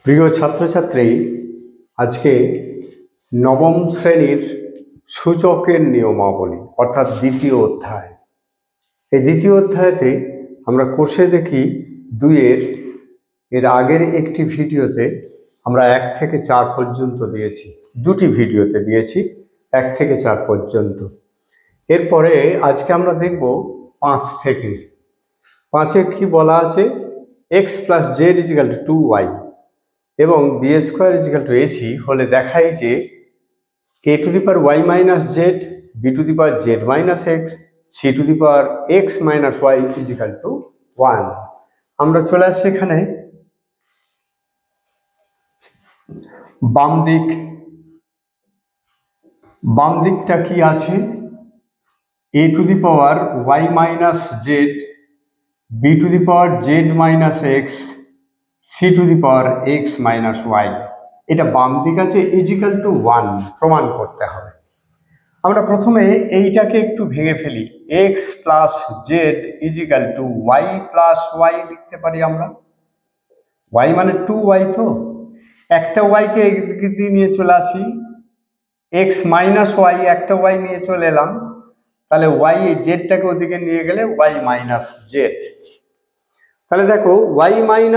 প্রিয় ছাত্রছাত্রী, আজকে নবম শ্রেণীর সূচকের নিয়মাবলী অর্থাৎ দ্বিতীয় অধ্যায়। এই দ্বিতীয় অধ্যায়তে আমরা কোষে দেখি দুইয়ের এর আগের একটি ভিডিওতে আমরা 1 থেকে 4 পর্যন্ত দিয়েছি, দুটি ভিডিওতে দিয়েছি 1 থেকে 4 পর্যন্ত। এরপরে আজকে আমরা দেখব 5 থেকে। 5-এ কি বলা আছে? x + z = 2y এবং b² = ac হলে দেখাই যে a⁻y - z, b⁻z - x, c⁻x - y = 1। আমরা চলে আসছি এখানে বাম দিকটা কি আছে? a⁻y - z, b⁻z - x, c⁻x - y। এটা বাম দিক আছে = 1 প্রমাণ করতে হবে। আমরা প্রথমে এইটাকে একটু ভেঙে ফেলি। x + z = y + y লিখতে পারি আমরা। y মানে 2y, তো একটা y কে এদিকে দিয়ে নিয়ে চলে আসি, x - y একটা y নিয়ে চলে এলাম, তাহলে y এই জেডটাকে ওদিকে নিয়ে গেলে y - z। তাহলে দেখো y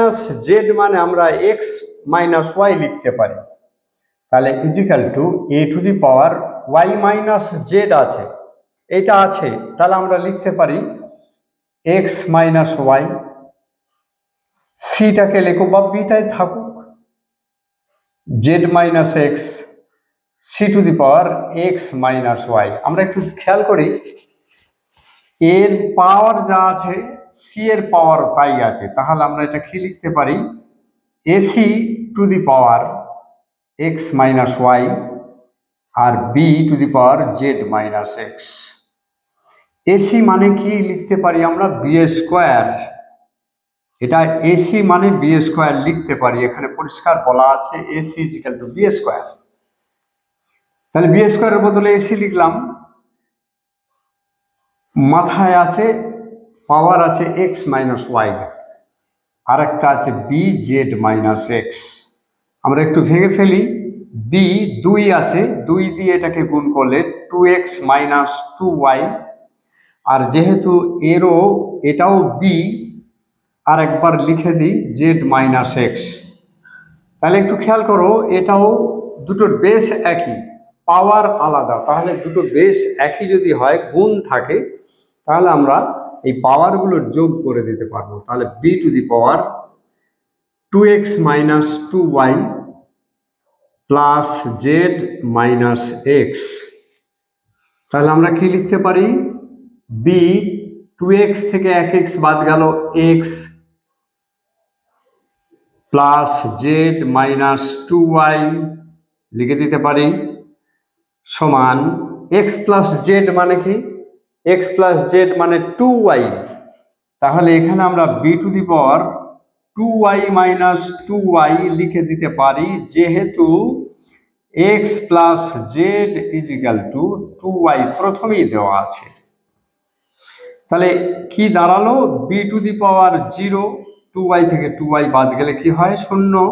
- z মানে আমরা x - y লিখতে পারি। তাহলে = a⁻y - z আছে, এটা আছে, তাহলে আমরা লিখতে পারি x - y। সিটাকে লেখো বা বিটাই থাকুক, z - x, c⁻x - y। আমরা একটু খেয়াল করি, এর পাওয়ার যা আছে সি এর পাওয়ার তাই আছে, তাহলে আমরা এটা কি লিখতে পারি? ac⁻x - y আর b⁻z - x। ac মানে কি লিখতে পারি আমরা? b²। এটা ac মানে b² লিখতে পারি, এখানে পরিষ্কার বলা আছে ac = b²। তাহলে b² এর বদলে ac লিখলাম। মাথায় আছে পাওয়ার আছে x - y, আর একটা আছে bz - x। আমরা একটু ভেঙে ফেলি। b 2 আছে, 2 দিয়ে এটাকে গুণ করলে 2x - 2y, আর যেহেতু এটাও b, আর একবার লিখে দিই z - x। তাহলে একটু খেয়াল করো, এটাও দুটোর বেস একই, পাওয়ার আলাদা। তাহলে দুটো বেস একই যদি হয়, গুণ থাকে, তাহলে আমরা এই পাওয়ারগুলো যোগ করে দিতে পারবো। তাহলে b⁻2x - 2y plus z - x। তাহলে আমরা কি লিখতে পারি? b 2x থেকে 1x বাদ গেল, x প্লাস z - 2y লিখে দিতে পারি সমান x + z মানে কি? x + z মানে 2y। তাহলে এখানে আমরা b⁻2y - 2y লিখে দিতে পারি, যেহেতু x + z = 2y প্রথমেই দেওয়া আছে। তাহলে কি দাঁড়ালো? b⁻0, 2y থেকে 2y বাদ গেলে কি হয়? 0।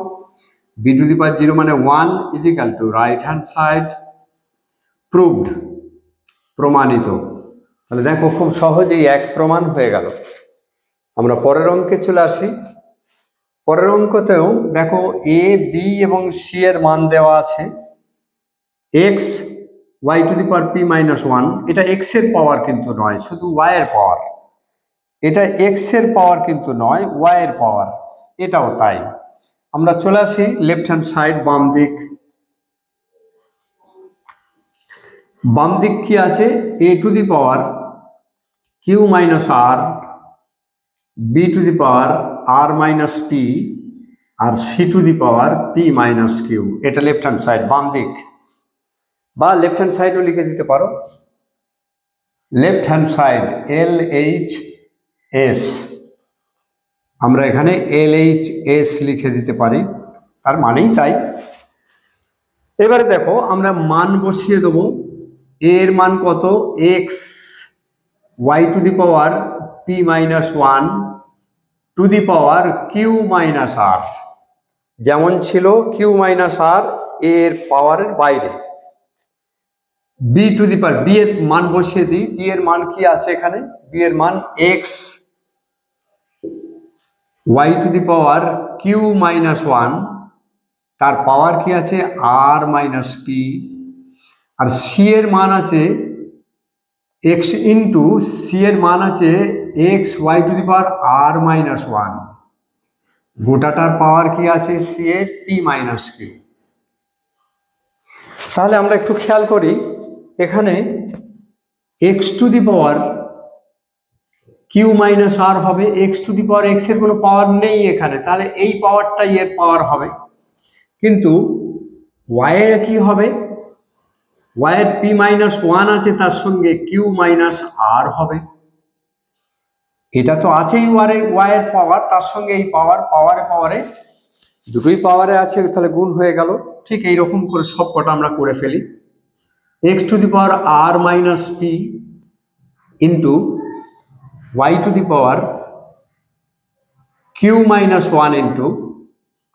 b⁻0 মানে 1 = রাইট হ্যান্ড সাইড। প্রুভড, প্রমাণিত। তাহলে দেখো খুব সহজেই এক প্রমাণ হয়ে গেল। আমরা পরের অঙ্কে চলে আসি। পরের অঙ্কতেও দেখো a, b এবং c এর মান দেওয়া আছে। x y⁻p - 1, এটা x এর পাওয়ার কিন্তু নয়, শুধু y এর পাওয়ার। এটা x এর পাওয়ার কিন্তু নয়, y এর পাওয়ার, এটাও তাই। আমরা চলে আসি লেফট হ্যান্ড সাইড, বাম দিক। বাম দিক কি আছে? a⁻q - r, b⁻r - p আর c⁻p - q। এটা লেফট হ্যান্ড সাইড, বাম দিক, বা লেফট হ্যান্ড সাইডও লিখে দিতে পারো। লেফট হ্যান্ড সাইড LHS, আমরা এখানে LHS লিখে দিতে পারি, তার মানেই তাই। এবারে দেখো আমরা মান বসিয়ে দেবো। এর মান কত? x y⁻p - 1 q - r। যেমন ছিল কিউ মাইনাস আর এর পাওয়ারের বাইরে। B to the power, b এর মান বসিয়ে দিই। বি এর মান কি আছে এখানে? বি এর মান x y to the power q minus one, তার পাওয়ার কি আছে আর মাইনাস পি, আর সি এর মান আছে এক্স ইন্টু সি এর মান আছে x y to the power r minus one, গোটাটার পাওয়ার কি আছে সি এর পি মাইনাস কিউ। তাহলে আমরা একটু খেয়াল করি, এখানে x to the power q minus r হবে, x to the power x এর কোনো পাওয়ার নেই এখানে, তাহলে এই পাওয়ারটাই এর পাওয়ার হবে। কিন্তু ওয়াই এর কি হবে? ওয়াই এর পি মাইনাস ওয়ান আছে, তার সঙ্গে কিউ মাইনাস আর হবে। এটা তো আছেই ওয়াই এর পাওয়ার, তার সঙ্গে এই পাওয়ার, পাওয়ারে দুটোই পাওয়ারে আছে, তাহলে গুণ হয়ে গেল। ঠিক এইরকম করে সব কটা আমরা করে ফেলি। X to the power r minus p into y to the power q minus one into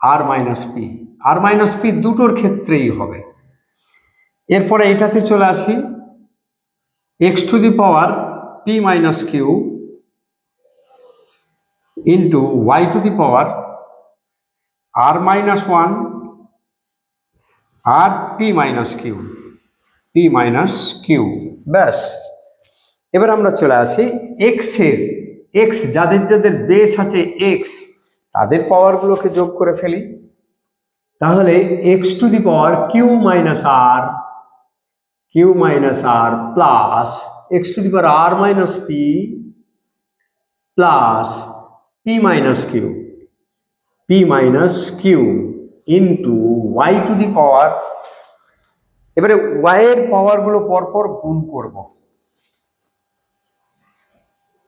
r minus p. R minus p দুটোর ক্ষেত্রেই হবে। এরপরে এটাতে চলে আসি, x to the power p minus q into y to the power r minus one আর p minus q, ব্যাস। এবার আমরা চলে আসি এক্স যাদের যাদের বেস আছে এক্স, তাদের পাওয়ারগুলোকে যোগ করে ফেলি। তাহলে x to the power q minus r plus x to the power r minus p plus p minus q into y to the power, এবারে ওয়াই এর পাওয়ারগুলো পরপর গুণ করব।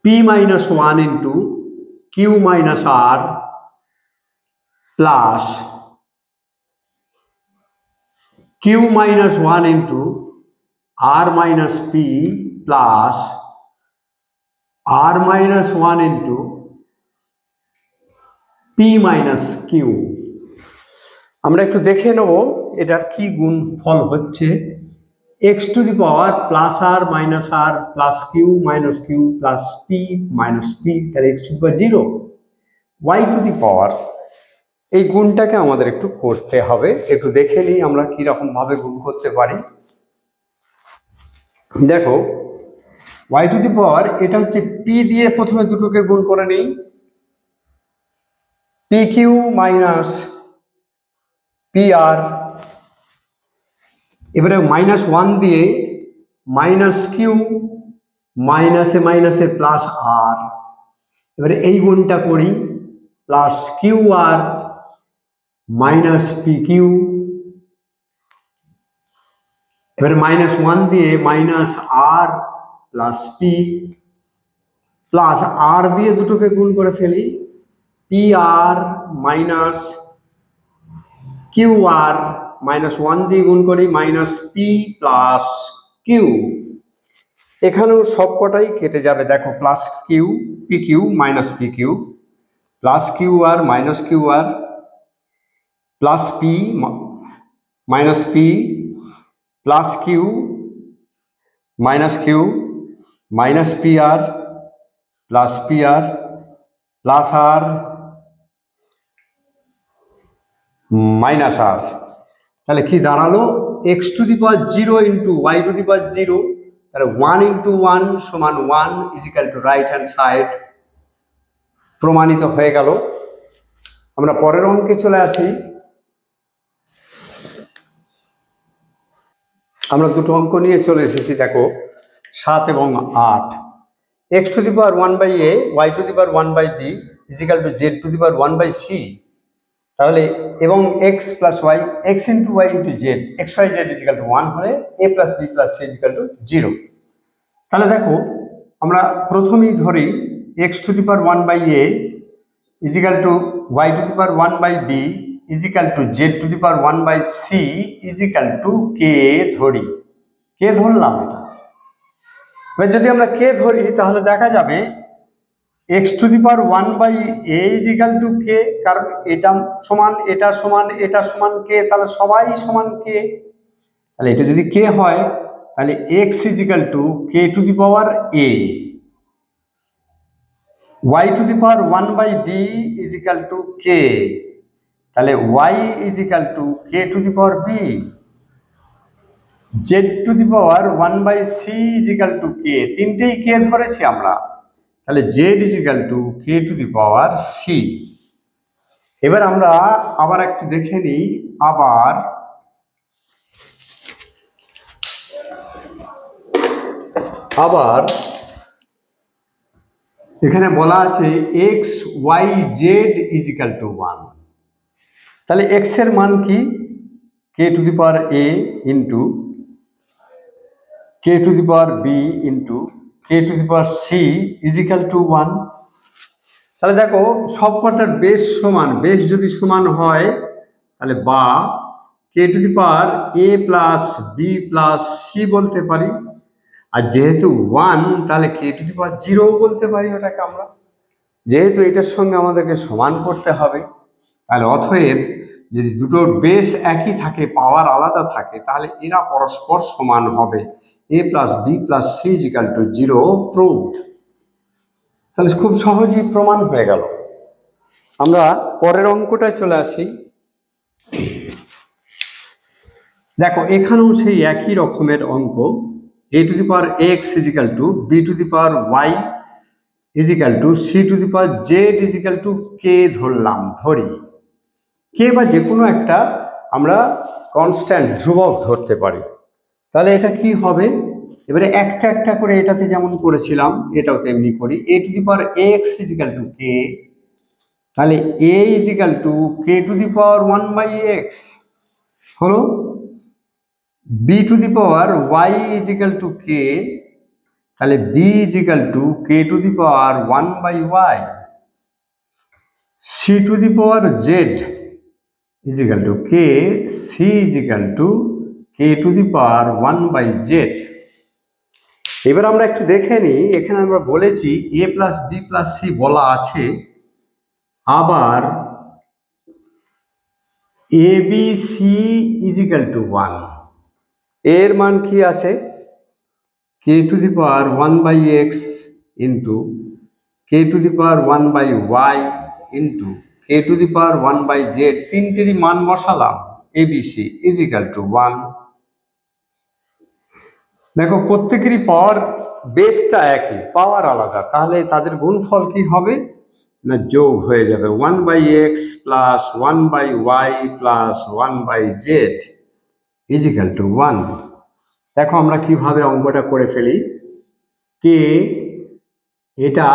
P minus one into q minus r plus q minus one into r minus p plus r minus one into p minus q. আমরা একটু দেখে নেব এটার কি গুণ ফল হচ্ছে। X to the power plus r minus r plus q minus q plus p minus p, তাহলে x to the power 0। Y to the power, এই গুণটাকে আমাদের একটু করতে হবে, একটু দেখে নিই আমরা কিরকম ভাবে গুণ করতে পারি। দেখো ওয়াই টু দি পাওয়ার, এটা হচ্ছে পি দিয়ে প্রথমে দুটোকে গুণ করে নিই, পি কিউ মাইনাস পি আর, এবারে মাইনাস ওয়ান দিয়ে মাইনাস কিউ মাইনাসে প্লাস আর, এবারে এই গুণটা করি plus q r minus p Q, এবারে মাইনাস ওয়ান দিয়ে minus r plus P plus আর দিয়ে দুটোকে গুণ করে ফেলি, P r minus q r minus one দিয়ে গুণ করি মাইনাস পি প্লাস কিউ। এখানেও সব কটাই কেটে যাবে, দেখো plus q p q minus p q plus q r minus q r plus p minus p plus q minus p r plus r minus r. তাহলে কি দাঁড়ালো? X to the power 0 into y to the power 0, তাহলে 1 into 1 সমান 1 equal to right hand side, প্রমাণিত হয়ে গেল। আমরা পরের অঙ্কে চলে আসি। আমরা দুটো অঙ্ক নিয়ে চলে এসেছি, দেখো 7 এবং 8। X to the power 1/a y to the power 1/b equal to z to the power 1/c, তাহলে এবং x plus y, x into y into z, x y z equal to 1 হলে a plus b plus c equal to 0। তাহলে দেখো আমরা প্রথমেই ধরি x to the power 1/a equal to y to the power 1/b equal to z to the power 1/c is equal two k ধরি। কে ধরলাম এটা, এবার যদি আমরা কে ধরি তাহলে দেখা যাবে x to the power 1/a is equal to k, কারণ এটা সমান এটা সমান এটা সমান কে, তাহলে সবাই সমান কে। তাহলে এটা যদি কে হয় তাহলে x is equal to k to the power a, y to the power 1/b is equal to k, তাহলে y is equal to k to the power b, z to the power 1/c is equal to k, তিনটেই k ধরেছি আমরা, তাহলে z is equal to k to the power c। এবার আমরা আবার একটু দেখে নিই, আবার এখানে বলা আছে x y z is equal to 1, তাহলে এক্স এর মান কি, k to the power a into k to the power b into k to the power c is equal to 1। তাহলে দেখো সবকটার বেস সমান, বেস যদি সমান হয় তাহলে বা k to the power a plus b plus c বলতে পারি, আর যেহেতু 1 তাহলে কে টু দি পাওয়ার 0 বলতে পারি ওটাকে আমরা, যেহেতু এটার সঙ্গে আমাদেরকে সমান করতে হবে। তাহলে অতএব যদি দুটোর বেস একই থাকে পাওয়ার আলাদা থাকে তাহলে এরা পরস্পর সমান হবে, a plus b plus c is equal to 0 proved. তাহলে খুব সহজেই প্রমাণ হয়ে গেল। আমরা পরের অঙ্কটায় চলে আসি। দেখো এখানেও সেই একই রকমের অঙ্ক, a to the power x is equal to b to the power y is equal to c to the power z is equal to k ধরি, কে বা যে কোনো একটা আমরা কনস্ট্যান্ট ধ্রুবক ধরতে পারি। তাহলে এটা কি হবে, এবারে একটা একটা করে এটাতে যেমন করেছিলাম এটাও তেমনি করি, a to the power x is equal to k, তাহলে a is equal to k to the power 1/x হলো, b to the power y is equal to k, তাহলে b is equal to k to the power 1/y, c to the power z is equal to k, c is equal to k to the power 1/z। এবার আমরা একটু দেখে নিই, এখানে আমরা বলেছি a plus b plus c বলা আছে, আবার a b c is equal to 1, এর মান কি আছে, k to the power 1/x into k to the power 1/y into k to the power 1/z, তিনটেরই মান বসালাম, a b c is equal to 1। দেখো প্রত্যেকেরই পাওয়ার বেসটা একই, পাওয়ার আলাদা, তাহলে তাদের গুণফল কি হবে না যোগ হয়ে যাবে, 1/x plus 1/y plus 1/z is equal to 1। দেখো আমরা কিভাবে অঙ্কটা করে ফেলি, কে এটা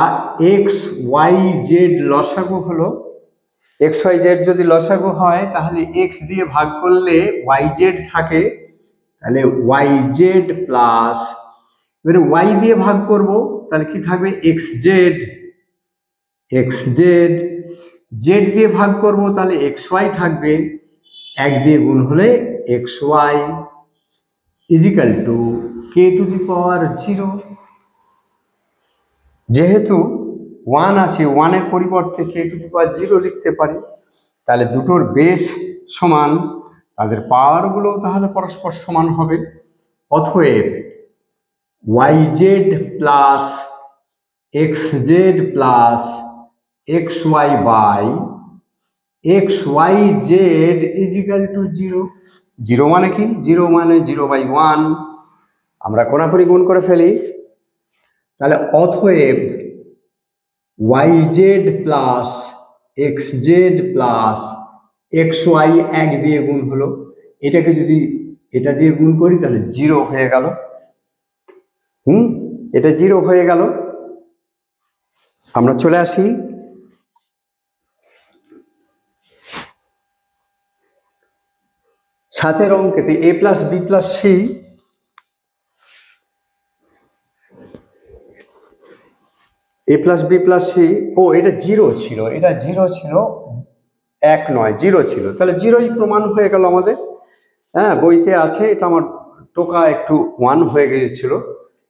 এক্স ওয়াই জেড লসাগু হলো, এক্স ওয়াই জেড যদি লসাগু হয় তাহলে এক্স দিয়ে ভাগ করলে ওয়াই জেড থাকে, তাহলে ওয়াই জেড প্লাস, এবারে ওয়াই দিয়ে ভাগ করব তাহলে কি থাকবে এক্স জেড, জেড দিয়ে ভাগ করব তাহলে এক্স ওয়াই থাকবে, এক দিয়ে গুণ হলে x y is equal to k to the power 0। যেহেতু 1 আছে, 1 এর পরিবর্তে কে টু দি পাওয়ার 0 লিখতে পারি, তাহলে দুটোর বেস সমান, তাদের পাওয়ারগুলো তাহলে পরস্পর সমান হবে। অতএব y z plus x z plus x y by x y z is equal to 0। 0 মানে কি, 0 মানে 0/1, আমরা কোনাকুনি গুণ করে ফেলি, তাহলে অতএব y z plus x z plus x y এক দিয়ে গুণ হলো, এটাকে যদি এটা দিয়ে গুণ করি তাহলে 0 হয়ে গেল, এটা 0 হয়ে গেল। আমরা চলে আসি সাথের অঙ্কেতে, a plus b plus c, a plus b plus c, ও এটা 0 ছিল, এটা 0 ছিল, 1 নয় 0 ছিল, তাহলে 0ই প্রমাণ হয়ে গেল আমাদের। হ্যাঁ বইতে আছে, এটা আমার টোকা একটু 1 হয়ে গিয়েছিল,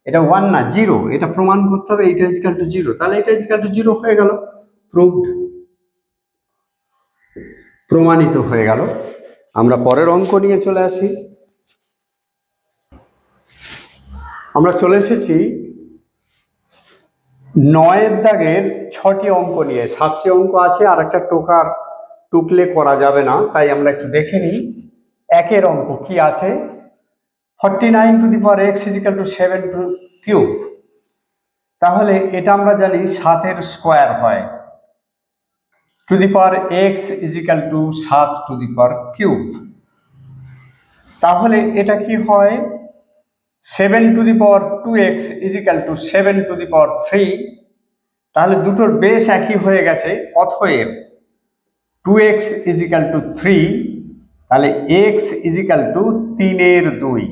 এটা 1 না 0, এটা প্রমাণ করতে হবে এটা ইকুয়াল টু 0, তাহলে এটা ইকুয়াল টু 0 হয়ে গেল, প্রুভড, প্রমাণিত হয়ে গেল। আমরা পরের অঙ্ক নিয়ে চলে আসি। আমরা চলে এসেছি 9 দাগের 6টি অঙ্ক নিয়ে। 7টি অঙ্ক আছে, আর একটা টুকলে করা যাবে না, তাই আমরা একটু দেখে নিই। 1 অঙ্ক কি আছে, 49 to the power x equal to 7 cube. তাহলে এটা আমরা জানি 7 স্কোয়ার হয়, to the power x equal to 7 to the power cube. তাহলে এটা কি হয়, 7 to the power 2x equal to 7 to the power 3। তাহলে দুটোর বেস একই হয়ে গেছে, অতএব 2x ইকুয়াল টু 3, তাহলে x ইকুয়াল টু 3/2।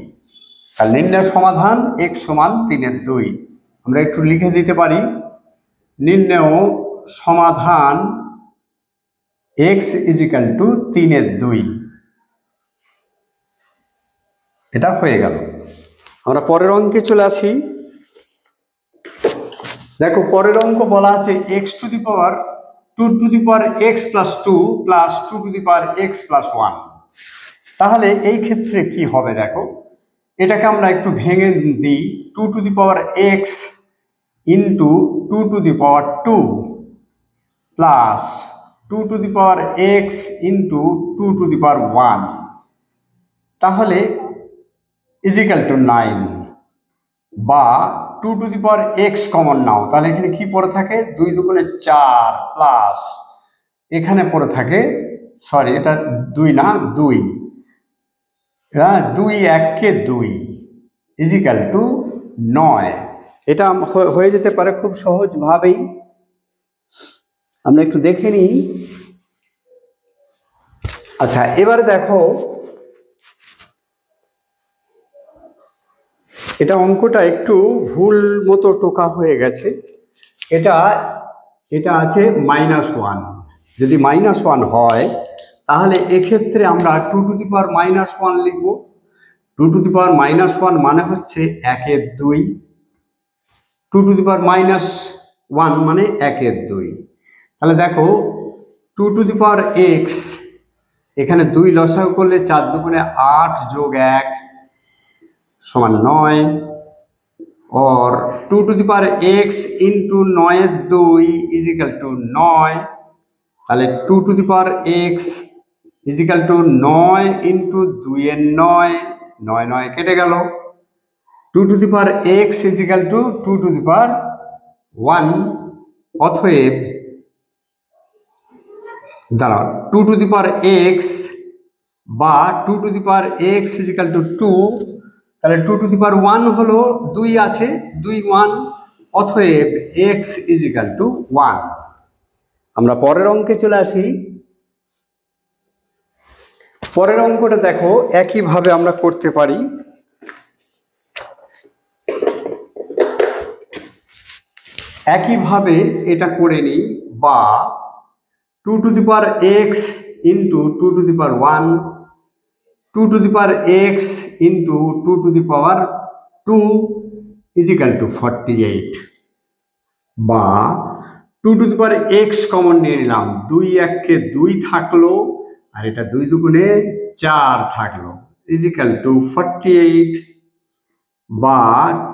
তাহলে নির্ণয় সমাধান x সমান 3/2। আমরা একটু লিখে দিতে পারি, নির্ণয় সমাধান x ইকুয়াল টু 3/2। এটা হয়ে গেল। আমরা পরের অঙ্কে চলে আসি। দেখো পরের অঙ্ক বলা আছে x two the power 2 to the power x plus 2 plus 2 to the power x plus 1। তাহলে এই ক্ষেত্রে কি হবে, দেখো এটাকে আমরা একটু ভেঙে দিই, 2 to the power x into 2 to the power 2 plus 2 to the power x into 2 to the power 1, তাহলে ইজিক্যাল টু 9, বা 2 to the power x common নাও, তাহলে এখানে কি পড়ে থাকে, 2 দুগুণে 4 প্লাস এখানে পড়ে থাকে, সরি এটা 2 না 2, 2 1 2 ইজিক্যাল টু 9। এটা হয়ে যেতে পারে খুব সহজভাবেই। আমরা একটু দেখে নিই। আচ্ছা এবারে দেখো এটা অঙ্কটা একটু ভুল মতো টোকা হয়ে গেছে। এটা আছে -1। যদি -1 হয় তাহলে এক্ষেত্রে আমরা 2 টু দি পাওয়ার -1 লিখব। 2 টু দি পাওয়ার -1 মানে হচ্ছে 1/2। 2 টু দি পাওয়ার -1 মানে 1/2। তাহলে দেখো 2 টু দি পাওয়ার x, এখানে 2 লসাগু করলে 4 দুগুণে 8 যোগ 1 সমান 9, और 2 to the power x into 9/2 equal to 9। তাহলে 2 to the power x equal to 9 into 2/9, 9 9 কেটে গেল। 2 to the power x equal to 2 to the power 1। অতএব দাঁড়াও, 2 टू दी पावर x বা 2 to the power x equal to 2, তাহলে 2 to the power 1 হলো 2 আছে, 2 1, অতএব x ইজিক্যাল টু 1। আমরা পরের অঙ্কে চলে আসি। পরের অঙ্কটা দেখো একইভাবে আমরা করতে পারি। একইভাবে এটা করে নিই, বা 2 to the power x into 2 to the power 1, 2 to the power x into 2 to the power 2 is equal to 48, বা 2 to the power x common নিয়ে নিলাম, 2 1 2 থাকলো, আর এটা 2 দুগুণে 4 থাকলো, is equal to 48, বা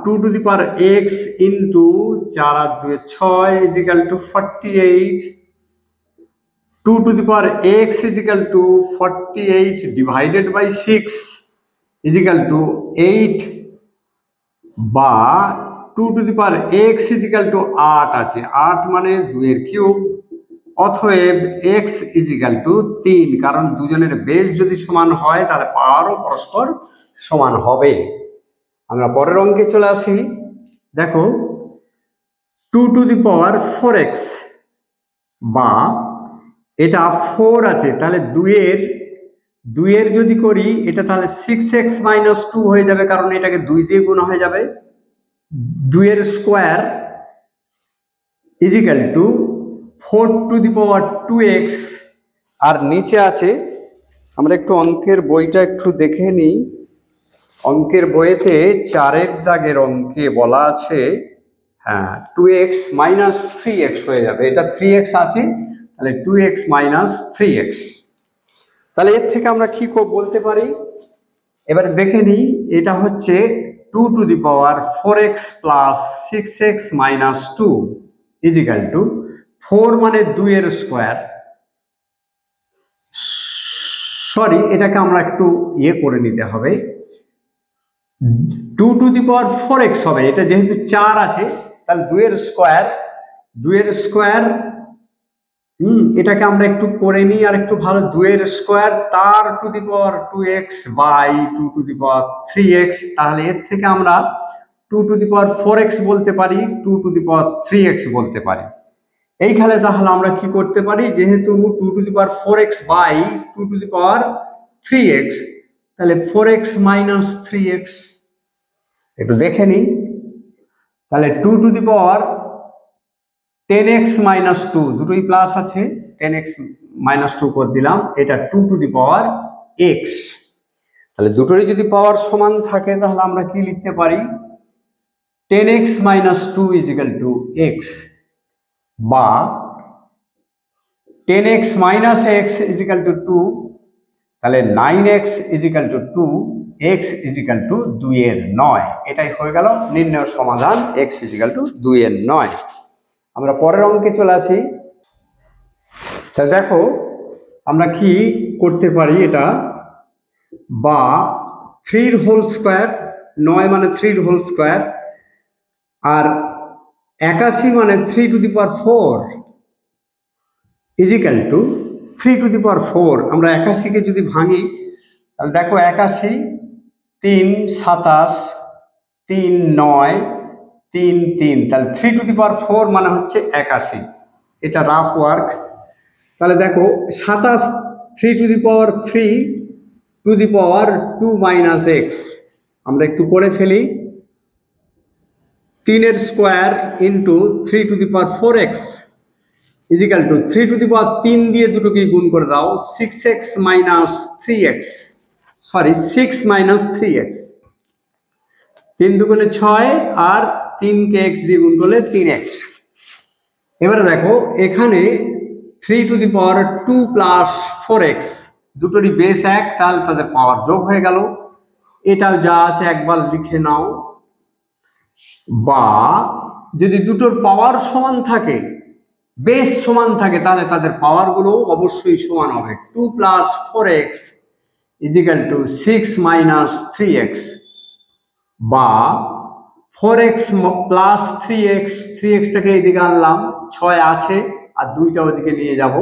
2 to the power x into 4 R 2 6 is equal to 48, 2 to the power x is equal to 48 divided by 6 is equal to 8, বা 2 to the power x is equal to 8 আছে, 8 মানে 2 এর cube, অতএব x is equal to 3, কারণ দুজনের base যদি সমান হয় তাহলে পাওয়ারও পরস্পর সমান হবে। আমরা পরের অঙ্কে চলে আসি। দেখো 2 to the power 4x, বা এটা 4 আছে, তাহলে 2 এর যদি করি এটা তাহলে 6x - 2 হয়ে যাবে, কারণ এটাকে 2 দিয়ে গুণ হয়ে যাবে। 2 এর square equal to 4 to the power 2x, আর নিচে আছে, আমরা একটু অঙ্কের বইটা একটু দেখে নিই। অঙ্কের বইতে 4-এর দাগের অঙ্কে বলা আছে, হ্যাঁ 2x মাইনাস 3x হয়ে যাবে। এটা 3x আছে, তাহলে 2x মাইনাস 3x। তাহলে এর থেকে আমরা কি বলতে পারি, এবার দেখে নিই। এটা হচ্ছে 2 to the power 4x plus 6x minus 2 equal to 4 মানে 2 এর স্কোয়ার। সরি, এটাকে আমরা একটু করে নিতে হবে। 2 টু দি পাওয়ার 4x হবে, এটা যেহেতু 4 আছে তাহলে 2 এর স্কোয়ার, 2 এর স্কোয়ার, এটাকে আমরা একটু করে নিই আর একটু ভালো। 2 এর স্কোয়ার তার to the power 2x by 2 to the power 3x। তাহলে এর থেকে আমরা 2 টু দি পাওয়ার 4x বলতে পারি, 2 টু দি পাওয়ার 3x বলতে পারি। এইখানে তাহলে আমরা কি করতে পারি, যেহেতু 2 to the power 4x by 2 to the power 3x, তাহলে 4x মাইনাস 3x। একটু দেখে নিই, তাহলে 2 to the power 10x minus 2, দুটোই প্লাস আছে, 10x মাইনাস 2 করে দিলাম, এটা 2 টু দি পাওয়ার x। তাহলে দুটোরই যদি পাওয়ার সমান থাকে তাহলে আমরা কি লিখতে পারি, 10x minus 2 equal two x, বা 10x minus x equal to 2, তাহলে 9x equal to 2, x equal to 2 এর 9। এটাই হয়ে গেল নির্ণয় সমাধান, x ইজিক্যাল টু 2 এর 9। আমরা পরের অঙ্কে চলে আসি। তাহলে দেখো আমরা কি করতে পারি, এটা বা 3 হোল স্কোয়ার, 9 মানে 3 হোল স্কোয়ার, আর 81 মানে 3 to the power 4 equal to 3 to the power 4। আমরা 81কে যদি ভাঙি তাহলে দেখো 81, 3 27, 3 9, 3 3, তাহলে 3 টু দি পাওয়ার 4 মানে হচ্ছে 81। এটা রাফ ওয়ার্ক। তাহলে দেখো 27 3 to the power 3 to the power 2 minus x, আমরা একটু করে ফেলি। 3 এর square into 3 to the power 4x equal to 3 to the power 3 দিয়ে দুটোকে গুণ করে দাও, 6x minus 3x, sorry 6 minus 3x, 3 দুগুণে 6 আর 3কে x দিয়ে গুণ করলে 3x। এবারে দেখো এখানে 3 to the power 2 plus 4x, দুটোরই বেস 1, তাহলে তাদের পাওয়ার যোগ হয়ে গেল। এটা যা আছে একবার লিখে নাও। বা যদি দুটোর পাওয়ার সমান থাকে, বেস সমান থাকে, তাহলে তাদের পাওয়ারগুলো অবশ্যই সমান হবে। 2 plus 4x equal two 6 minus 3x, বা 4x প্লাস 3x, 3xটাকে এইদিকে আনলাম, 6 আছে আর 2টা ওদিকে নিয়ে যাব,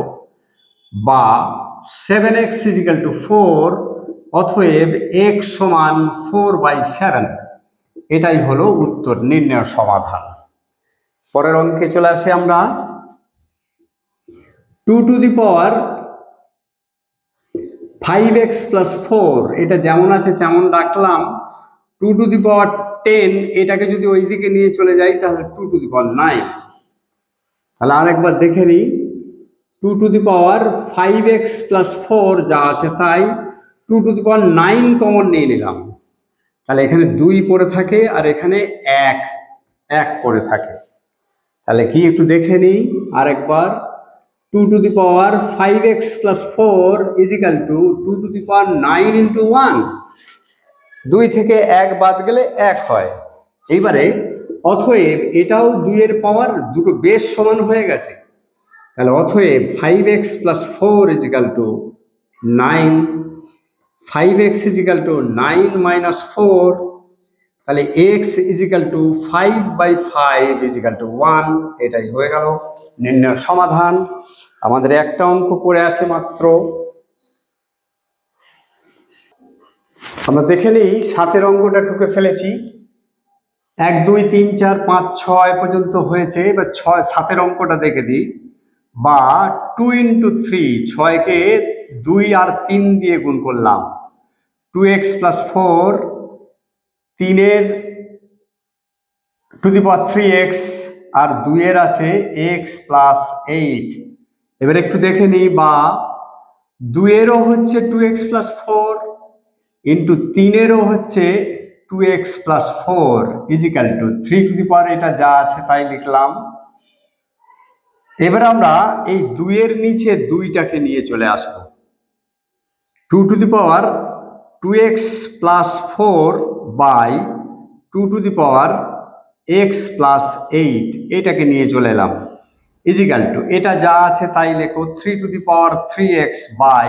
বা 7x ইজিক্যাল টু 4, অতএব x সমান 4/7। এটাই হলো উত্তর, নির্ণয় সমাধান। পরের অঙ্কে চলে আসি আমরা। 2 to the power 5x plus 4, এটা যেমন আছে তেমন রাখলাম। 2 টু দি পাওয়ার 10, এটাকে যদি ওই দিকে নিয়ে চলে যাই তাহলে 2 টু দি পাওয়ার 9। তাহলে আরেকবার দেখে নিই, 2 to the power 5x plus 4 যা আছে তাই, 2 টু দি পাওয়ার 9 কমন নিয়ে নিলাম, তাহলে এখানে 2 পড়ে থাকে আর এখানে 1 পড়ে থাকে। তাহলে কি একটু দেখে নিই আরেকবার, 2 to the power 5x plus 4 equal to 2 to the power 9 into 1, 2 থেকে 1 বাদ গেলে 1 হয়। এইবারে অতএব এটাও 2 এর পাওয়ার, দুটো বেস সমান হয়ে গেছে, তাহলে অতএব 5x plus 4 equal to 9, 5x equal to 9 minus 4, তাহলে x equal to 5/5 equal to 1। এটাই হয়ে গেল নির্ণয় সমাধান। আমাদের একটা অঙ্ক পড়ে আছে মাত্র, আমরা দেখে নিই। 7-এর অঙ্কটা টুকে ফেলেছি, 1 2 3 4 5 6 পর্যন্ত হয়েছে। এবার 7-এর অঙ্কটা দেখে দিই। বা 2 ইন্টু 3, 6কে 2 আর 3 দিয়ে গুণ করলাম, 2x plus 4, 3 to the power 3x আর 2 আছে x প্লাস 8। এবার একটু দেখে নিই, বা 2 হচ্ছে 2x প্লাস 4, ইন্টু 3-এরও হচ্ছে 2x plus 4 equal to 3 to the power, এটা যা আছে তাই লিখলাম। এবার আমরা এই 2-এর নিচে 2টাকে নিয়ে চলে আসবো। 2 to the power 2x plus 4 by 2 to the power x plus 8 এটাকে নিয়ে চলে এলাম ইজিক্যাল টু, এটা যা আছে তাই লেখো 3 to the power 3x by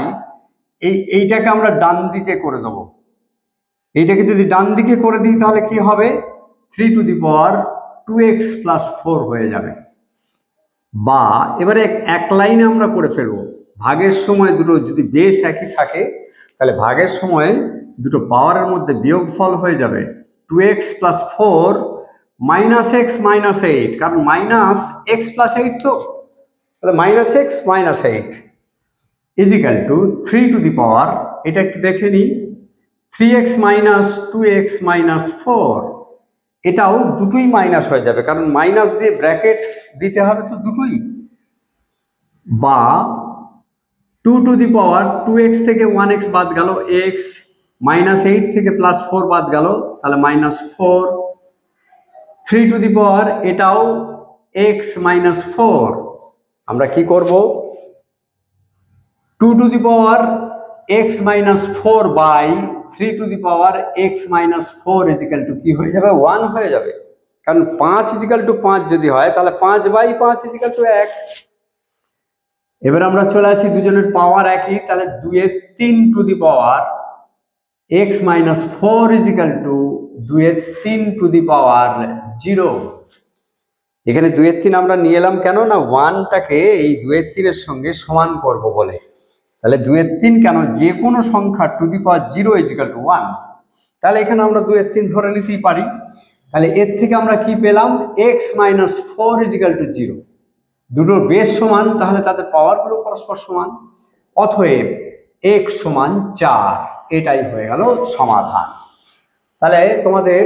এইটাকে আমরা ডান দিকে করে দেবো। এইটাকে যদি ডান দিকে করে দিই তাহলে কি হবে, 3 to the power 2x plus 4 হয়ে যাবে। বা এবারে এক লাইনে আমরা করে ফেলবো, ভাগের সময় দুটো যদি বেশ একই থাকে তাহলে ভাগের সময় দুটো পাওয়ারের মধ্যে বিয়োগফল হয়ে যাবে 2x plus 4 minus x minus 8, কারণ মাইনাস এক্স প্লাস 8 তো, তাহলে minus x minus 8 equal to 3 to the power, এটা একটু দেখে নিই, 3x মাইনাস 2x মাইনাস 4, এটাও দুটোই মাইনাস হয়ে যাবে কারণ মাইনাস দিয়ে ব্র্যাকেট দিতে হবে তো দুটোই। বা 2 টু দি পাওয়ার 2x থেকে 1x বাদ গেল x, মাইনাস 8 থেকে প্লাস 4 বাদ গেল তাহলে মাইনাস 4, 3 টু দি পাওয়ার এটাও x মাইনাস 4, আমরা কি করব 2 to the power x minus 4 by 3 to the power x minus 4 equal to কি হয়ে যাবে 1 হয়ে যাবে, কারণ 5 ইজিক্যাল টু 5 যদি হয় তাহলে 5 বাই 5 ইজিক্যাল টু 1। এবার আমরা চলে আসি দুজনের পাওয়ার একই, তাহলে 2-এর 3 to the power x minus 4 equal to 2-এর 3 টু দি পাওয়ার 0। এখানে 2-এর 3 আমরা নিয়ে এলাম কেন না 1টাকে এই 2-এর 3-এর সঙ্গে সমান করব বলে, তাহলে 2-এর 3 কেন যে কোনো সংখ্যা to the power 0 equal to 1, তাহলে এখানে আমরা 2-এর 3 ধরে নিতেই পারি। তাহলে এর থেকে আমরা কি পেলাম x মাইনাস 4 ইজিক্যাল টু 0, দুটোর বেশ সমান তাহলে তাদের পাওয়ারগুলো পরস্পর সমান, অতএব x সমান 4, এটাই হয়ে গেল সমাধান। তাহলে তোমাদের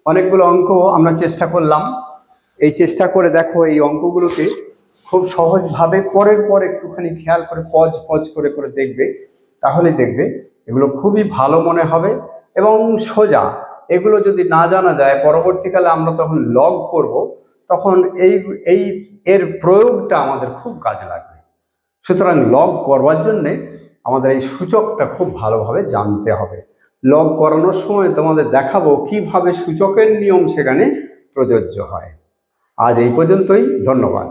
অনেকগুলো অঙ্ক আমরা চেষ্টা করলাম, এই চেষ্টা করে দেখো এই অঙ্কগুলোকে খুব সহজভাবে পরের পর একটুখানি খেয়াল করে পজ করে করে দেখবে, তাহলে দেখবে এগুলো খুবই ভালো মনে হবে এবং সোজা। এগুলো যদি না জানা যায় পরবর্তীকালে আমরা তখন লগ করব, তখন এর প্রয়োগটা আমাদের খুব কাজে লাগবে। সুতরাং লগ করবার জন্যে আমাদের এই সূচকটা খুব ভালোভাবে জানতে হবে। লগ করানোর সময় তোমাদের দেখাবো কিভাবে সূচকের নিয়ম সেখানে প্রযোজ্য হয়। আজ এই পর্যন্তই, ধন্যবাদ।